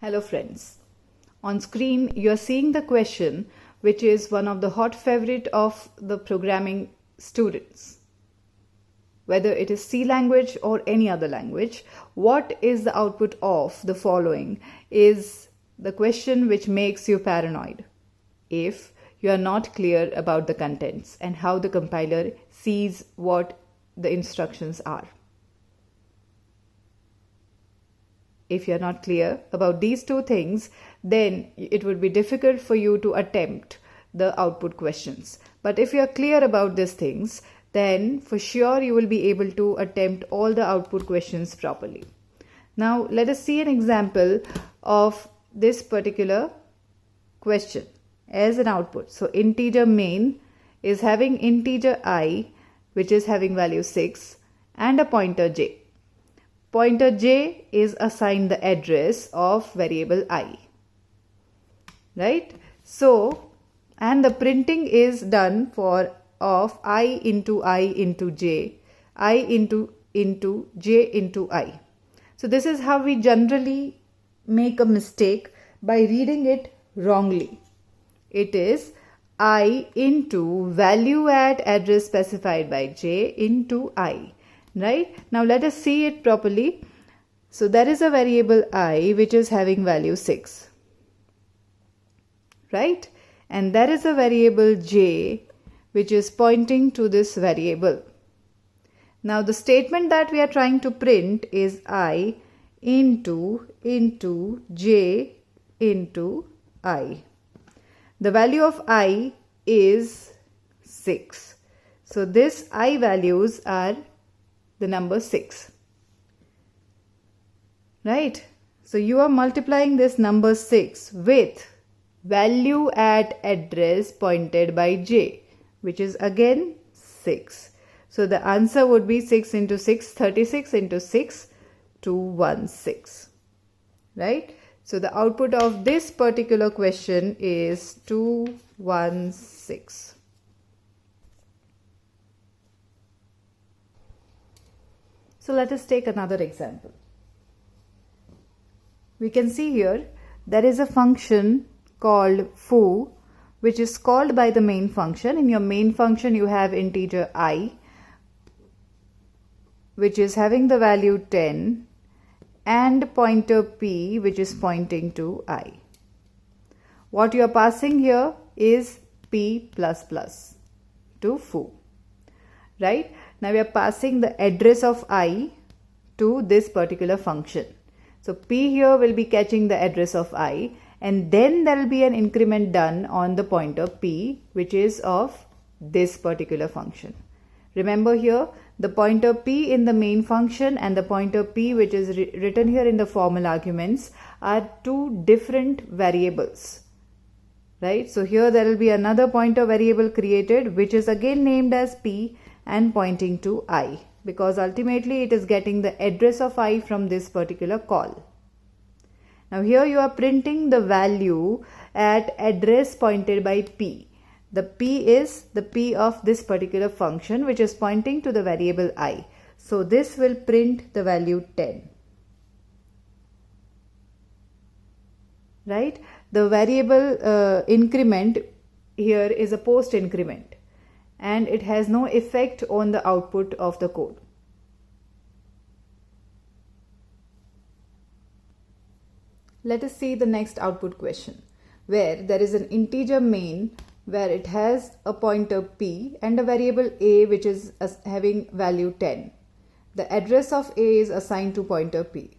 Hello friends. On screen you are seeing the question which is one of the hot favorite of the programming students. Whether it is C language or any other language, what is the output of the following is the question which makes you paranoid if you are not clear about the contents and how the compiler sees what the instructions are. If you are not clear about these two things, then it would be difficult for you to attempt the output questions. But if you are clear about these things, then for sure you will be able to attempt all the output questions properly. Now let us see an example of this particular question as an output. So integer main is having integer I, which is having value 6, and a pointer j. Pointer j is assigned the address of variable I, right? So, and the printing is done for of I into j, I into j into I. So this is how we generally make a mistake by reading it wrongly. It is I into value at address specified by j into I. Right? Now let us see it properly. So there is a variable I which is having value 6. Right? And there is a variable j which is pointing to this variable. Now the statement that we are trying to print is I into j into I. The value of I is 6. So this I values are the number 6, right? So you are multiplying this number 6 with value at address pointed by j, which is again 6. So the answer would be 6 into 6, 36 into 6, 216, right? So the output of this particular question is 216. So let us take another example. We can see here there is a function called foo which is called by the main function. In your main function you have integer I which is having the value 10 and pointer p which is pointing to I. What you are passing here is p++ to foo, right? Now we are passing the address of I to this particular function. So p here will be catching the address of I, and then there will be an increment done on the pointer p which is of this particular function. Remember here the pointer p in the main function and the pointer p which is written here in the formal arguments are two different variables. Right? So here there will be another pointer variable created which is again named as p and pointing to I, because ultimately it is getting the address of I from this particular call. Now here you are printing the value at address pointed by p. The p is the p of this particular function which is pointing to the variable I. So this will print the value 10. Right? The variable increment here is a post increment, and it has no effect on the output of the code. Let us see the next output question, where there is an integer main where it has a pointer p and a variable a which is having value 10. The address of a is assigned to pointer p.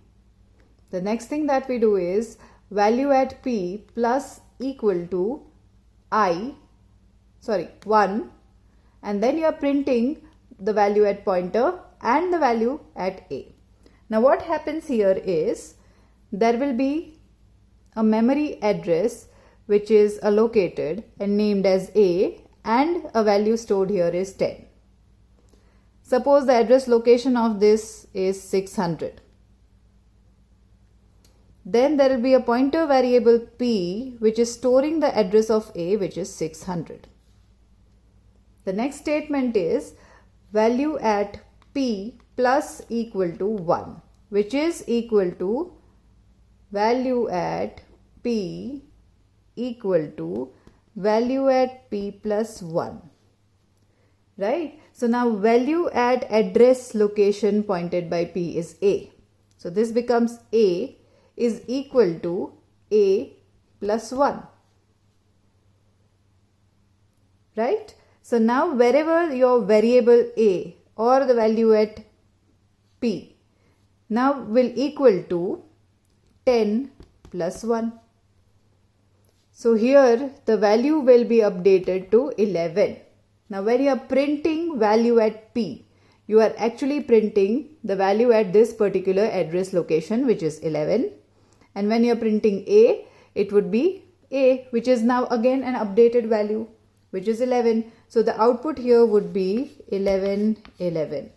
The next thing that we do is value at p plus equal to 1, and then you are printing the value at pointer and the value at a. Now what happens here is there will be a memory address which is allocated and named as a, and a value stored here is 10. Suppose the address location of this is 600. Then there will be a pointer variable p which is storing the address of a which is 600. The next statement is value at p plus equal to 1, which is equal to value at P equal to value at P plus 1. Right? So now value at address location pointed by P is A. So this becomes A is equal to A plus 1. Right? So now wherever your variable A or the value at P now will equal to 10 plus 1. So here the value will be updated to 11. Now when you are printing value at P, you are actually printing the value at this particular address location, which is 11. And when you are printing A, it would be A, which is now again an updated value, which is 11. So the output here would be 11, 11.